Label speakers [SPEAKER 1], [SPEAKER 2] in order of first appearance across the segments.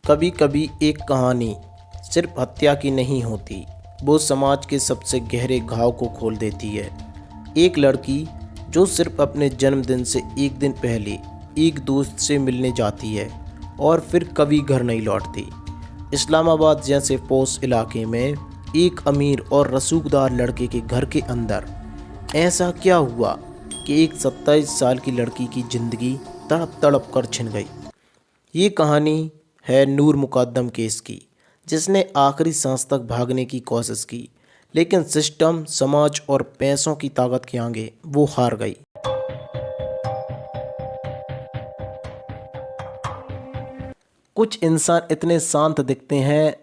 [SPEAKER 1] कभी कभी एक कहानी सिर्फ हत्या की नहीं होती, वो समाज के सबसे गहरे घाव को खोल देती है। एक लड़की जो सिर्फ अपने जन्मदिन से एक दिन पहले एक दोस्त से मिलने जाती है और फिर कभी घर नहीं लौटती। इस्लामाबाद जैसे पॉश इलाके में एक अमीर और रसूखदार लड़के के घर के अंदर ऐसा क्या हुआ कि एक 27 साल की लड़की की ज़िंदगी तड़प तड़प कर छिन गई। ये कहानी है नूर मुकद्दम केस की, जिसने आखिरी सांस तक भागने की कोशिश की, लेकिन सिस्टम, समाज और पैसों की ताकत के आगे वो हार गई। कुछ इंसान इतने शांत दिखते हैं,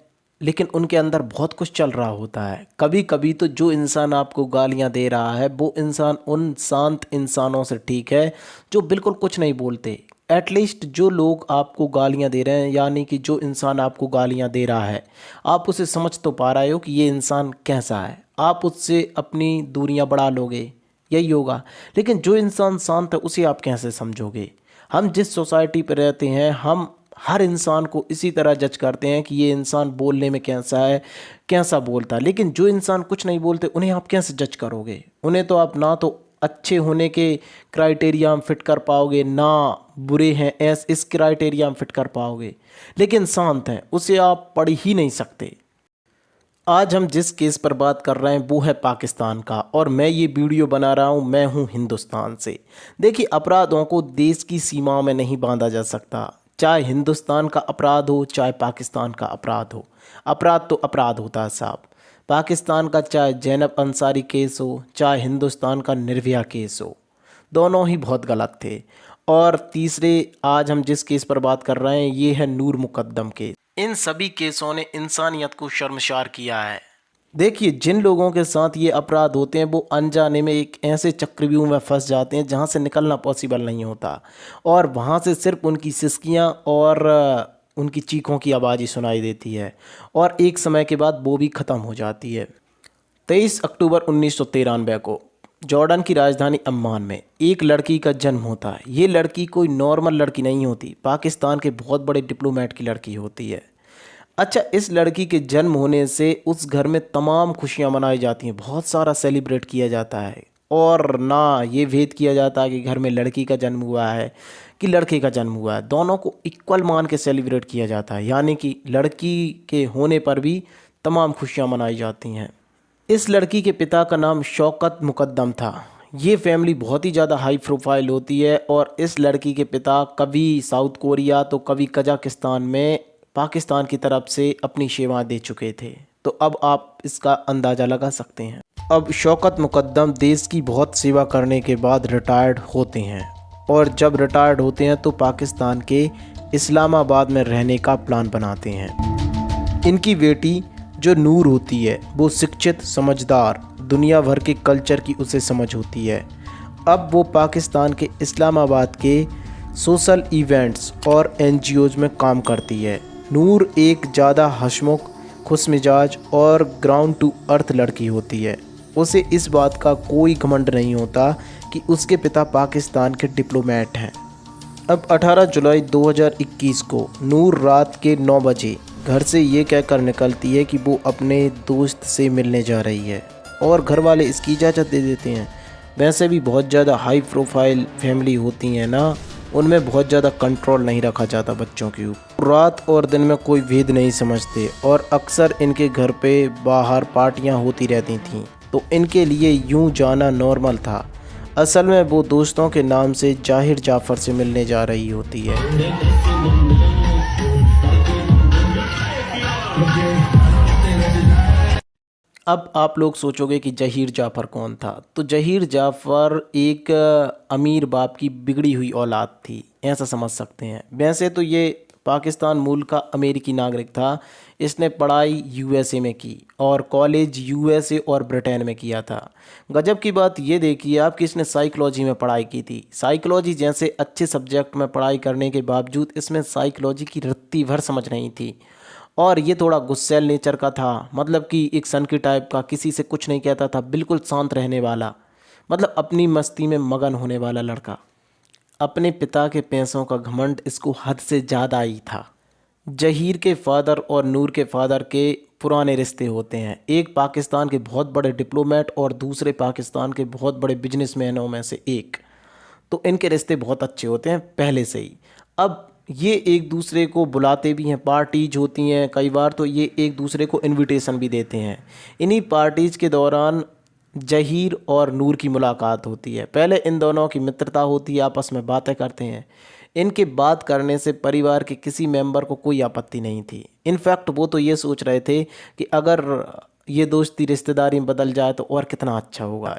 [SPEAKER 1] लेकिन उनके अंदर बहुत कुछ चल रहा होता है। कभी कभी तो जो इंसान आपको गालियां दे रहा है वो इंसान उन शांत इंसानों से ठीक है जो बिल्कुल कुछ नहीं बोलते। एटलीस्ट जो लोग आपको गालियां दे रहे हैं, यानी कि जो इंसान आपको गालियां दे रहा है, आप उसे समझ तो पा रहे हो कि ये इंसान कैसा है। आप उससे अपनी दूरियां बढ़ा लोगे, यही होगा। लेकिन जो इंसान शांत है उसे आप कैसे समझोगे। हम जिस सोसाइटी पर रहते हैं, हम हर इंसान को इसी तरह जज करते हैं कि ये इंसान बोलने में कैसा है, कैसा बोलता है। लेकिन जो इंसान कुछ नहीं बोलते उन्हें आप कैसे जज करोगे। उन्हें तो आप ना तो अच्छे होने के क्राइटेरिया में फिट कर पाओगे, ना बुरे हैं इस क्राइटेरिया में फिट कर पाओगे। लेकिन शांत हैं उसे आप पढ़ ही नहीं सकते। आज हम जिस केस पर बात कर रहे हैं वो है पाकिस्तान का, और मैं ये वीडियो बना रहा हूँ, मैं हूँ हिंदुस्तान से। देखिए, अपराधों को देश की सीमाओं में नहीं बांधा जा सकता। चाहे हिंदुस्तान का अपराध हो, चाहे पाकिस्तान का अपराध हो, अपराध तो अपराध होता है साहब। पाकिस्तान का चाहे जैनब अंसारी केस हो, चाहे हिंदुस्तान का निर्भया केस हो, दोनों ही बहुत गलत थे। और तीसरे, आज हम जिस केस पर बात कर रहे हैं ये है नूर मुकद्दम केस। इन सभी केसों ने इंसानियत को शर्मसार किया है। देखिए, जिन लोगों के साथ ये अपराध होते हैं वो अनजाने में एक ऐसे चक्रव्यूह में फंस जाते हैं जहाँ से निकलना पॉसिबल नहीं होता, और वहाँ से सिर्फ उनकी सिसकियाँ और उनकी चीखों की आवाज़ ही सुनाई देती है, और एक समय के बाद वो भी ख़त्म हो जाती है। 23 अक्टूबर 1993 को जॉर्डन की राजधानी अम्मान में एक लड़की का जन्म होता है। ये लड़की कोई नॉर्मल लड़की नहीं होती, पाकिस्तान के बहुत बड़े डिप्लोमेट की लड़की होती है। अच्छा, इस लड़की के जन्म होने से उस घर में तमाम खुशियां मनाई जाती हैं, बहुत सारा सेलिब्रेट किया जाता है, और ना ये भेद किया जाता है कि घर में लड़की का जन्म हुआ है कि लड़के का जन्म हुआ है। दोनों को इक्वल मान के सेलिब्रेट किया जाता है, यानी कि लड़की के होने पर भी तमाम खुशियां मनाई जाती हैं। इस लड़की के पिता का नाम शौकत मुकद्दम था। ये फैमिली बहुत ही ज़्यादा हाई प्रोफाइल होती है, और इस लड़की के पिता कभी साउथ कोरिया तो कभी कजाकिस्तान में पाकिस्तान की तरफ से अपनी सेवाएं दे चुके थे। तो अब आप इसका अंदाज़ा लगा सकते हैं। अब शौकत मुकद्दम देश की बहुत सेवा करने के बाद रिटायर्ड होते हैं, और जब रिटायर्ड होते हैं तो पाकिस्तान के इस्लामाबाद में रहने का प्लान बनाते हैं। इनकी बेटी जो नूर होती है वो शिक्षित, समझदार, दुनिया भर के कल्चर की उसे समझ होती है। अब वो पाकिस्तान के इस्लामाबाद के सोशल इवेंट्स और एनजीओज़ में काम करती है। नूर एक ज़्यादा हंसमुख, खुशमिजाज और ग्राउंड टू अर्थ लड़की होती है। उसे इस बात का कोई घमंड नहीं होता कि उसके पिता पाकिस्तान के डिप्लोमेट हैं। अब 18 जुलाई 2021 को नूर रात के 9 बजे घर से ये कहकर निकलती है कि वो अपने दोस्त से मिलने जा रही है, और घर वाले इसकी इजाज़त दे देते हैं। वैसे भी बहुत ज़्यादा हाई प्रोफाइल फैमिली होती हैं ना, उनमें बहुत ज़्यादा कंट्रोल नहीं रखा जाता बच्चों के ऊपर। रात और दिन में कोई भेद नहीं समझते, और अक्सर इनके घर पे बाहर पार्टियां होती रहती थीं, तो इनके लिए यूं जाना नॉर्मल था। असल में वो दोस्तों के नाम से जाहिर जाफ़र से मिलने जा रही होती है। अब आप लोग सोचोगे कि जहीर जाफ़र कौन था। तो जहीर जाफ़र एक अमीर बाप की बिगड़ी हुई औलाद थी, ऐसा समझ सकते हैं। वैसे तो ये पाकिस्तान मूल का अमेरिकी नागरिक था। इसने पढ़ाई यूएसए में की और कॉलेज यूएसए और ब्रिटेन में किया था। गजब की बात ये देखिए आप कि इसने साइकोलॉजी में पढ़ाई की थी। साइकोलॉजी जैसे अच्छे सब्जेक्ट में पढ़ाई करने के बावजूद इसमें साइकोलॉजी की रत्ती भर समझ नहीं थी, और ये थोड़ा गुस्सैल नेचर का था, मतलब कि एक सन की टाइप का, किसी से कुछ नहीं कहता था, बिल्कुल शांत रहने वाला, मतलब अपनी मस्ती में मगन होने वाला लड़का। अपने पिता के पैसों का घमंड इसको हद से ज़्यादा ही था। जहीर के फादर और नूर के फादर के पुराने रिश्ते होते हैं। एक पाकिस्तान के बहुत बड़े डिप्लोमेट और दूसरे पाकिस्तान के बहुत बड़े बिजनेसमैनों में से एक। तो इनके रिश्ते बहुत अच्छे होते हैं पहले से ही। अब ये एक दूसरे को बुलाते भी हैं, पार्टीज होती हैं कई बार, तो ये एक दूसरे को इनविटेशन भी देते हैं। इन्हीं पार्टीज के दौरान जहीर और नूर की मुलाकात होती है। पहले इन दोनों की मित्रता होती है, आपस में बातें करते हैं। इनके बात करने से परिवार के किसी मेंबर को कोई आपत्ति नहीं थी। इनफैक्ट वो तो ये सोच रहे थे कि अगर ये दोस्ती रिश्तेदारी में बदल जाए तो और कितना अच्छा होगा।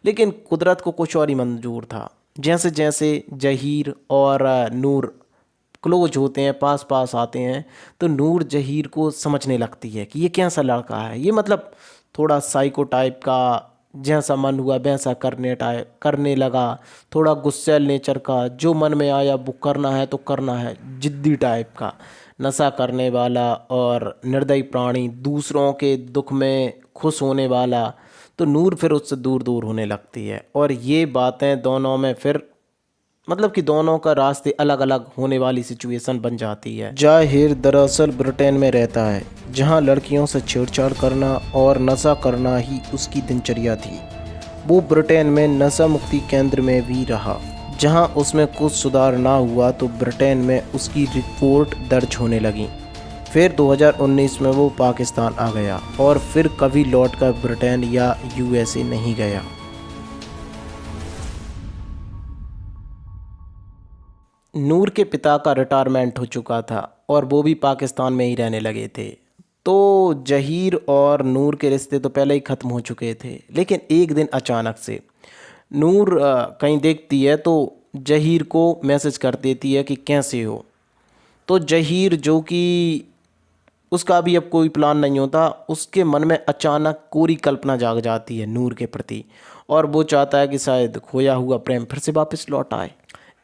[SPEAKER 1] लेकिन कुदरत को कुछ और ही मंजूर था। जैसे जैसे जहीर और नूर क्लोज होते हैं, पास पास आते हैं, तो नूर जहीर को समझने लगती है कि ये कैसा लड़का है। ये मतलब थोड़ा साइको टाइप का, जैसा मन हुआ वैसा करने लगा। थोड़ा गुस्सैल नेचर का, जो मन में आया वो करना है तो करना है, जिद्दी टाइप का, नशा करने वाला और निर्दयी प्राणी, दूसरों के दुख में खुश होने वाला। तो नूर फिर उससे दूर दूर होने लगती है और ये बातें दोनों में फिर मतलब कि दोनों का रास्ते अलग अलग होने वाली सिचुएशन बन जाती है। जाहिर दरअसल ब्रिटेन में रहता है, जहां लड़कियों से छेड़छाड़ करना और नशा करना ही उसकी दिनचर्या थी। वो ब्रिटेन में नशा मुक्ति केंद्र में भी रहा। जहां उसमें कुछ सुधार ना हुआ तो ब्रिटेन में उसकी रिपोर्ट दर्ज होने लगी। फिर 2019 में वो पाकिस्तान आ गया और फिर कभी लौटकर ब्रिटेन या यूएसए नहीं गया। नूर के पिता का रिटायरमेंट हो चुका था और वो भी पाकिस्तान में ही रहने लगे थे। तो जहीर और नूर के रिश्ते तो पहले ही ख़त्म हो चुके थे। लेकिन एक दिन अचानक से नूर कहीं देखती है तो जहीर को मैसेज कर देती है कि कैसे हो। तो जहीर, जो कि उसका भी अब कोई प्लान नहीं होता, उसके मन में अचानक कोरी कल्पना जाग जाती है नूर के प्रति और वो चाहता है कि शायद खोया हुआ प्रेम फिर से वापस लौट आए।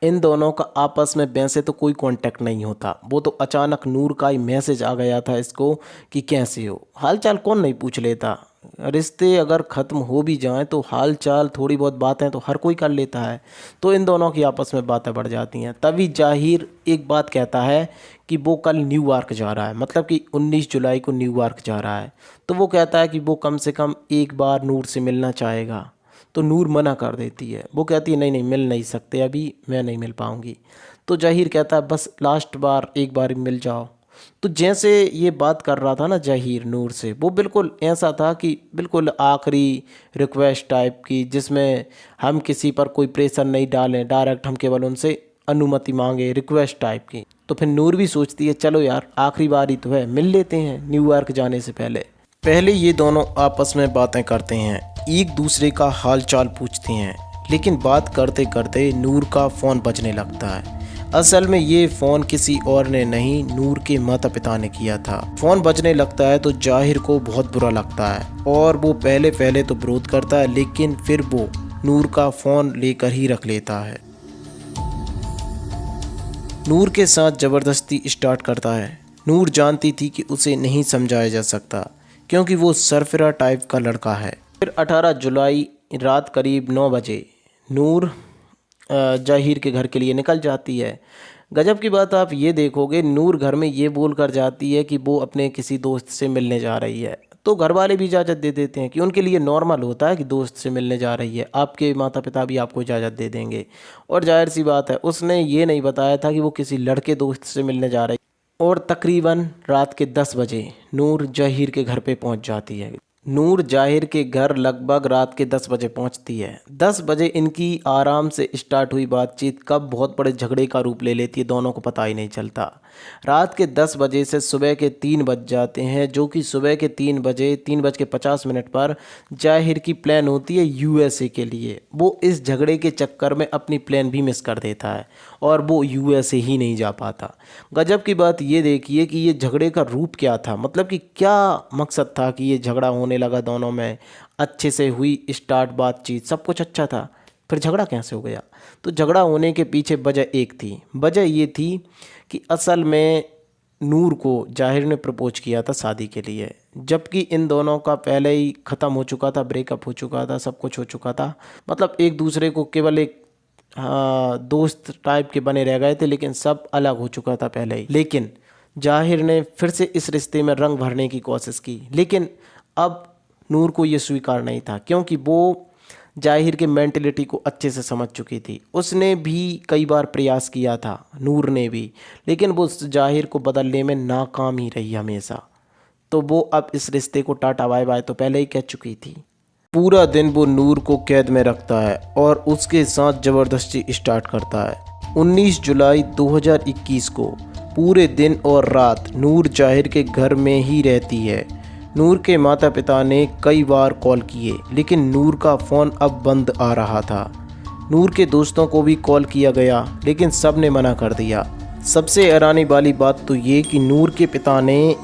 [SPEAKER 1] इन दोनों का आपस में वैसे तो कोई कांटेक्ट नहीं होता, वो तो अचानक नूर का ही मैसेज आ गया था इसको कि कैसे हो। हालचाल कौन नहीं पूछ लेता। रिश्ते अगर ख़त्म हो भी जाएं तो हालचाल थोड़ी बहुत बातें तो हर कोई कर लेता है। तो इन दोनों की आपस में बातें बढ़ जाती हैं। तभी जाहिर एक बात कहता है कि वो कल न्यूयॉर्क जा रहा है, मतलब कि 19 जुलाई को न्यूयॉर्क जा रहा है। तो वो कहता है कि वो कम से कम एक बार नूर से मिलना चाहेगा। तो नूर मना कर देती है, वो कहती है नहीं नहीं मिल नहीं सकते, अभी मैं नहीं मिल पाऊँगी। तो जहीर कहता है बस लास्ट बार एक बार मिल जाओ। तो जैसे ये बात कर रहा था ना जहीर नूर से, वो बिल्कुल ऐसा था कि बिल्कुल आखिरी रिक्वेस्ट टाइप की, जिसमें हम किसी पर कोई प्रेशर नहीं डालें, डायरेक्ट हम केवल उनसे अनुमति मांगे, रिक्वेस्ट टाइप की। तो फिर नूर भी सोचती है चलो यार आखिरी बार ही तो है, मिल लेते हैं न्यूयॉर्क जाने से पहले। पहले ये दोनों आपस में बातें करते हैं, एक दूसरे का हाल चाल पूछते हैं। लेकिन बात करते करते नूर का फ़ोन बजने लगता है। असल में ये फ़ोन किसी और ने नहीं, नूर के माता पिता ने किया था। फ़ोन बजने लगता है तो जाहिर को बहुत बुरा लगता है और वो पहले पहले तो विरोध करता है, लेकिन फिर वो नूर का फ़ोन लेकर ही रख लेता है। नूर के साथ ज़बरदस्ती स्टार्ट करता है। नूर जानती थी कि उसे नहीं समझाया जा सकता क्योंकि वो सरफिरा टाइप का लड़का है। फिर 18 जुलाई रात करीब 9 बजे नूर जाहिर के घर के लिए निकल जाती है। गजब की बात आप ये देखोगे, नूर घर में ये बोल कर जाती है कि वो अपने किसी दोस्त से मिलने जा रही है। तो घर वाले भी इजाज़त दे देते हैं कि उनके लिए नॉर्मल होता है कि दोस्त से मिलने जा रही है, आपके माता पिता भी आपको इजाज़त दे देंगे। और जाहिर सी बात है उसने ये नहीं बताया था कि वो किसी लड़के दोस्त से मिलने जा रही है। और तकरीबन रात के 10 बजे नूर जाहिर के घर पे पहुंच जाती है। नूर जाहिर के घर लगभग रात के 10 बजे पहुंचती है। 10 बजे इनकी आराम से स्टार्ट हुई बातचीत कब बहुत बड़े झगड़े का रूप ले लेती है दोनों को पता ही नहीं चलता। रात के 10 बजे से सुबह के 3 बज जाते हैं, जो कि सुबह के 3 बजे 3:50 पर जाहिर की प्लान होती है यूएसए के लिए। वो इस झगड़े के चक्कर में अपनी प्लान भी मिस कर देता है और वो यूएसए ही नहीं जा पाता। गजब की बात ये देखिए कि ये झगड़े का रूप क्या था, मतलब कि क्या मकसद था कि ये झगड़ा होने लगा दोनों में। अच्छे से हुई स्टार्ट बातचीत, सब कुछ अच्छा था, फिर झगड़ा कैसे हो गया। तो झगड़ा होने के पीछे वजह एक थी। वजह ये थी कि असल में नूर को जाहिर ने प्रपोज किया था शादी के लिए, जबकि इन दोनों का पहले ही ख़त्म हो चुका था, ब्रेकअप हो चुका था, सब कुछ हो चुका था। मतलब एक दूसरे को केवल एक दोस्त टाइप के बने रह गए थे, लेकिन सब अलग हो चुका था पहले ही। लेकिन जाहिर ने फिर से इस रिश्ते में रंग भरने की कोशिश की, लेकिन अब नूर को ये स्वीकार नहीं था, क्योंकि वो जाहिर के मेंटलिटी को अच्छे से समझ चुकी थी। उसने भी कई बार प्रयास किया था, नूर ने भी, लेकिन वो जाहिर को बदलने में नाकाम ही रही हमेशा। तो वो अब इस रिश्ते को टाटा बाय बाय तो पहले ही कह चुकी थी। पूरा दिन वो नूर को कैद में रखता है और उसके साथ ज़बरदस्ती स्टार्ट करता है। 19 जुलाई 2021 को पूरे दिन और रात नूर जाहिर के घर में ही रहती है। नूर के माता पिता ने कई बार कॉल किए, लेकिन नूर का फ़ोन अब बंद आ रहा था। नूर के दोस्तों को भी कॉल किया गया, लेकिन सब ने मना कर दिया। सबसे हैरानी वाली बात तो ये कि नूर के पिता ने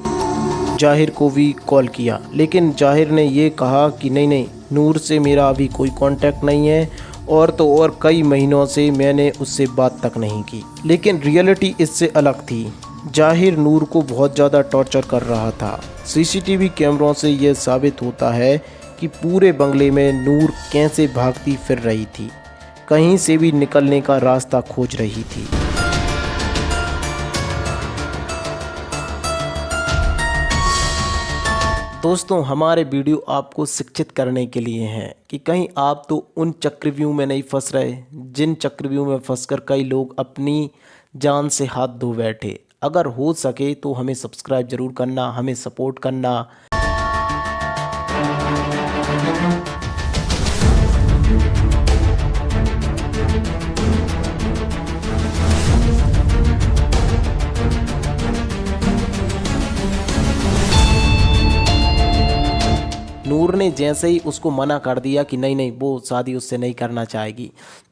[SPEAKER 1] जाहिर को भी कॉल किया, लेकिन जाहिर ने ये कहा कि नहीं, नूर से मेरा अभी कोई कांटेक्ट नहीं है, और तो और कई महीनों से मैंने उससे बात तक नहीं की। लेकिन रियलिटी इससे अलग थी। जाहिर नूर को बहुत ज़्यादा टॉर्चर कर रहा था। सीसीटीवी कैमरों से यह साबित होता है कि पूरे बंगले में नूर कैसे भागती फिर रही थी, कहीं से भी निकलने का रास्ता खोज रही थी। दोस्तों, हमारे वीडियो आपको शिक्षित करने के लिए हैं कि कहीं आप तो उन चक्रव्यूह में नहीं फंस रहे जिन चक्रव्यूह में फंसकर कई लोग अपनी जान से हाथ धो बैठे। अगर हो सके तो हमें सब्सक्राइब ज़रूर करना, हमें सपोर्ट करना। नूर ने जैसे ही उसको मना कर दिया कि नहीं, वो शादी उससे नहीं करना चाहेगी,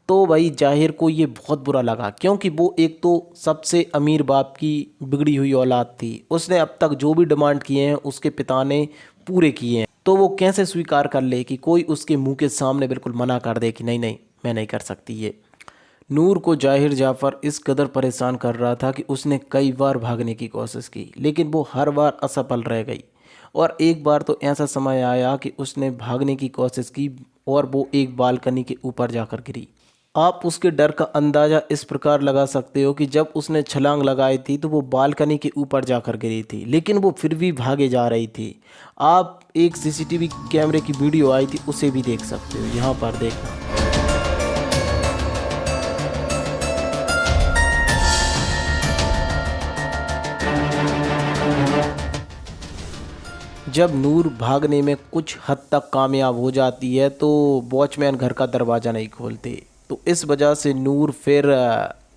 [SPEAKER 1] तो भाई जाहिर को ये बहुत बुरा लगा, क्योंकि वो एक तो सबसे अमीर बाप की बिगड़ी हुई औलाद थी। उसने अब तक जो भी डिमांड किए हैं उसके पिता ने पूरे किए हैं, तो वो कैसे स्वीकार कर ले कि कोई उसके मुंह के सामने बिल्कुल मना कर दे कि नहीं, मैं नहीं कर सकती ये। नूर को जाहिर जाफ़र इस कदर परेशान कर रहा था कि उसने कई बार भागने की कोशिश की, लेकिन वो हर बार असफल रह गई। और एक बार तो ऐसा समय आया कि उसने भागने की कोशिश की और वो एक बालकनी के ऊपर जाकर गिरी। आप उसके डर का अंदाज़ा इस प्रकार लगा सकते हो कि जब उसने छलांग लगाई थी तो वो बालकनी के ऊपर जाकर गिरी थी, लेकिन वो फिर भी भागे जा रही थी। आप एक सीसीटीवी कैमरे की वीडियो आई थी, उसे भी देख सकते हो, यहाँ पर देखना। जब नूर भागने में कुछ हद तक कामयाब हो जाती है तो वॉचमैन घर का दरवाज़ा नहीं खोलते, तो इस वजह से नूर फिर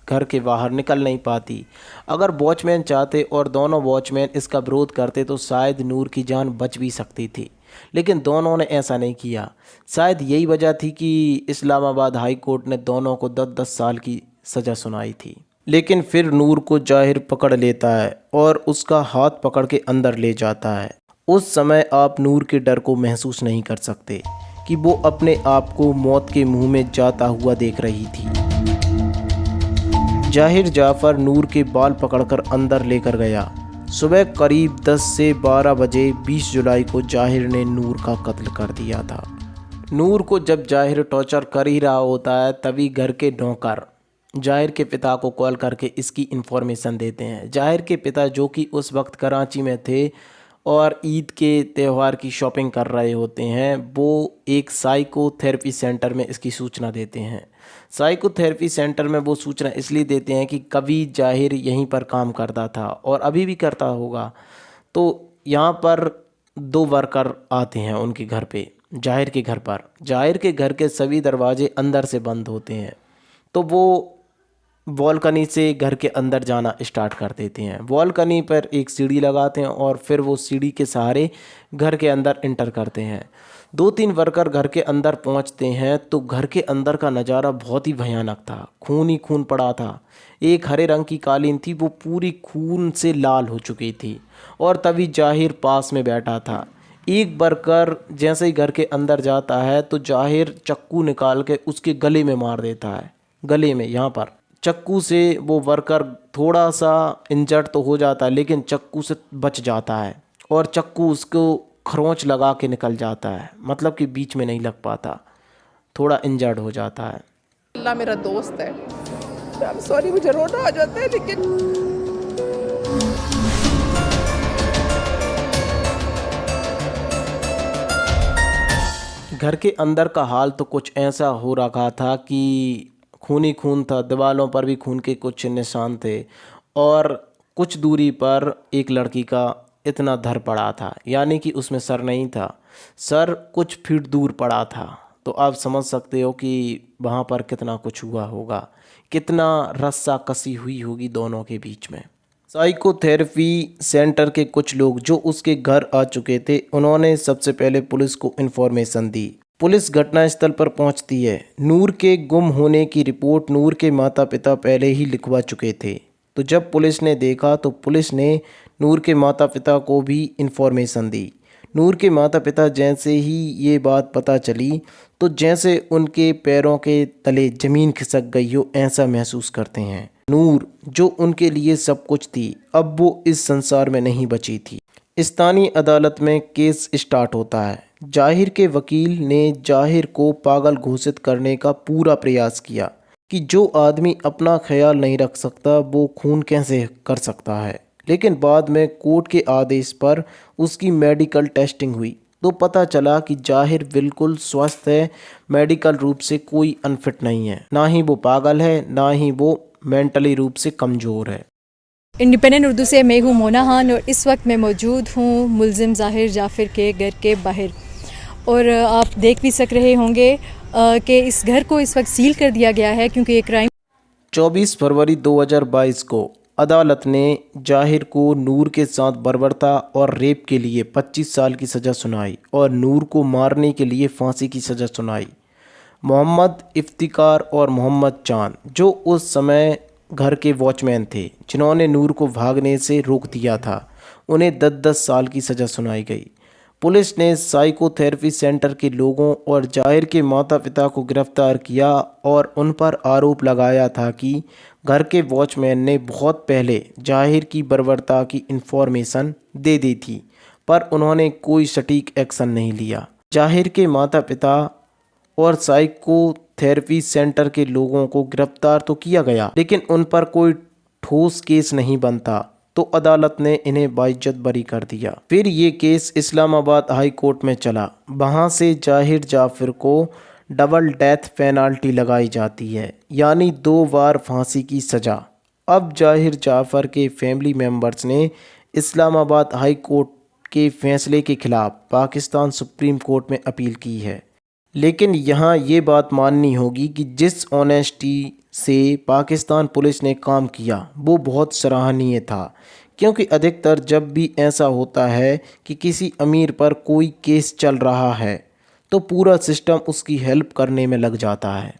[SPEAKER 1] घर के बाहर निकल नहीं पाती। अगर वॉचमैन चाहते और दोनों वॉचमैन इसका विरोध करते तो शायद नूर की जान बच भी सकती थी, लेकिन दोनों ने ऐसा नहीं किया। शायद यही वजह थी कि इस्लामाबाद हाई कोर्ट ने दोनों को 10-10 साल की सज़ा सुनाई थी। लेकिन फिर नूर को जाहिर पकड़ लेता है और उसका हाथ पकड़ के अंदर ले जाता है। उस समय आप नूर के डर को महसूस नहीं कर सकते कि वो अपने आप को मौत के मुंह में जाता हुआ देख रही थी। जाहिर जाफ़र नूर के बाल पकड़कर अंदर लेकर गया। सुबह करीब 10 से 12 बजे 20 जुलाई को जाहिर ने नूर का कत्ल कर दिया था। नूर को जब जाहिर टॉर्चर कर ही रहा होता है, तभी घर के नौकर जाहिर के पिता को कॉल करके इसकी इन्फॉर्मेशन देते हैं। जाहिर के पिता, जो कि उस वक्त कराची में थे और ईद के त्यौहार की शॉपिंग कर रहे होते हैं, वो एक साइकोथेरेपी सेंटर में इसकी सूचना देते हैं। साइकोथेरेपी सेंटर में वो सूचना इसलिए देते हैं कि कभी जाहिर यहीं पर काम करता था और अभी भी करता होगा। तो यहाँ पर 2 वर्कर आते हैं उनके घर पे, जाहिर के घर पर। जाहिर के घर के सभी दरवाजे अंदर से बंद होते हैं, तो वो बालकनी से घर के अंदर जाना स्टार्ट कर देते हैं। बालकनी पर एक सीढ़ी लगाते हैं और फिर वो सीढ़ी के सहारे घर के अंदर इंटर करते हैं। 2-3 वर्कर घर के अंदर पहुंचते हैं तो घर के अंदर का नज़ारा बहुत ही भयानक था। खून ही खून पड़ा था। एक हरे रंग की कालीन थी, वो पूरी खून से लाल हो चुकी थी और तभी जाहिर पास में बैठा था। एक वर्कर जैसे ही घर के अंदर जाता है तो जाहिर चक्कू निकाल के उसके गले में मार देता है। गले में, यहाँ पर चक्कू से वो वर्कर थोड़ा सा इंजर्ड तो हो जाता है, लेकिन चक्कू से बच जाता है और चक्कू उसको खरोंच लगा के निकल जाता है, मतलब कि बीच में नहीं लग पाता, थोड़ा इंजर्ड हो जाता है।
[SPEAKER 2] अल्लाह मेरा दोस्त है। सॉरी, मुझे रोना आ जाता है, लेकिन
[SPEAKER 1] घर के अंदर का हाल तो कुछ ऐसा हो रखा था कि खून ही खून था, दीवारों पर भी खून के कुछ निशान थे और कुछ दूरी पर एक लड़की का इतना धर पड़ा था, यानी कि उसमें सर नहीं था, सर कुछ फीट दूर पड़ा था। तो आप समझ सकते हो कि वहाँ पर कितना कुछ हुआ होगा, कितना रस्सा कसी हुई होगी दोनों के बीच में। साइकोथेरेपी सेंटर के कुछ लोग जो उसके घर आ चुके थे, उन्होंने सबसे पहले पुलिस को इन्फॉर्मेशन दी। पुलिस घटनास्थल पर पहुंचती है। नूर के गुम होने की रिपोर्ट नूर के माता पिता पहले ही लिखवा चुके थे। तो जब पुलिस ने देखा तो पुलिस ने नूर के माता पिता को भी इन्फॉर्मेशन दी। नूर के माता पिता जैसे ही ये बात पता चली तो जैसे उनके पैरों के तले ज़मीन खिसक गई हो, ऐसा महसूस करते हैं। नूर जो उनके लिए सब कुछ थी, अब वो इस संसार में नहीं बची थी। स्थानीय अदालत में केस स्टार्ट होता है। जाहिर के वकील ने जाहिर को पागल घोषित करने का पूरा प्रयास किया कि जो आदमी अपना ख्याल नहीं रख सकता वो खून कैसे कर सकता है। लेकिन बाद में कोर्ट के आदेश पर उसकी मेडिकल टेस्टिंग हुई तो पता चला कि जाहिर बिल्कुल स्वस्थ है, मेडिकल रूप से कोई अनफिट नहीं है, ना ही वो पागल है, ना ही वो मेंटली रूप से कमज़ोर है।
[SPEAKER 2] इंडिपेंडेंट उर्दू से मैं हूँ मोना खान और इस वक्त मैं मौजूद हूँ मुल्ज़िम ज़ाहिर जाफ़िर के घर के बाहर। और आप देख भी सक रहे होंगे कि इस घर को इस वक्त सील कर दिया गया है क्योंकि ये क्राइम
[SPEAKER 1] 24 फरवरी 2022 को अदालत ने जाहिर को नूर के साथ बर्बरता और रेप के लिए 25 साल की सज़ा सुनाई और नूर को मारने के लिए फांसी की सज़ा सुनाई। मोहम्मद इफ्तिकार और मोहम्मद चांद जो उस समय घर के वॉचमैन थे, जिन्होंने नूर को भागने से रोक दिया था, उन्हें 10-10 साल की सज़ा सुनाई गई। पुलिस ने साइकोथेरेपी सेंटर के लोगों और जाहिर के माता पिता को गिरफ्तार किया और उन पर आरोप लगाया था कि घर के वॉचमैन ने बहुत पहले जाहिर की बर्बरता की इन्फॉर्मेशन दे दी थी, पर उन्होंने कोई सटीक एक्शन नहीं लिया। जाहिर के माता पिता और साइकोथेरेपी सेंटर के लोगों को गिरफ्तार तो किया गया, लेकिन उन पर कोई ठोस केस नहीं बनता, तो अदालत ने इन्हें बाइज्जत बरी कर दिया। फिर ये केस इस्लामाबाद हाई कोर्ट में चला। वहाँ से जाहिर जाफिर को डबल डेथ पेनाल्टी लगाई जाती है, यानी 2 बार फांसी की सज़ा। अब जाहिर जाफर के फैमिली मेम्बर्स ने इस्लामाबाद हाई कोर्ट के फैसले के खिलाफ पाकिस्तान सुप्रीम कोर्ट में अपील की है। लेकिन यहाँ ये बात माननी होगी कि जिस ऑनेस्टी से पाकिस्तान पुलिस ने काम किया वो बहुत सराहनीय था, क्योंकि अधिकतर जब भी ऐसा होता है कि किसी अमीर पर कोई केस चल रहा है तो पूरा सिस्टम उसकी हेल्प करने में लग जाता है।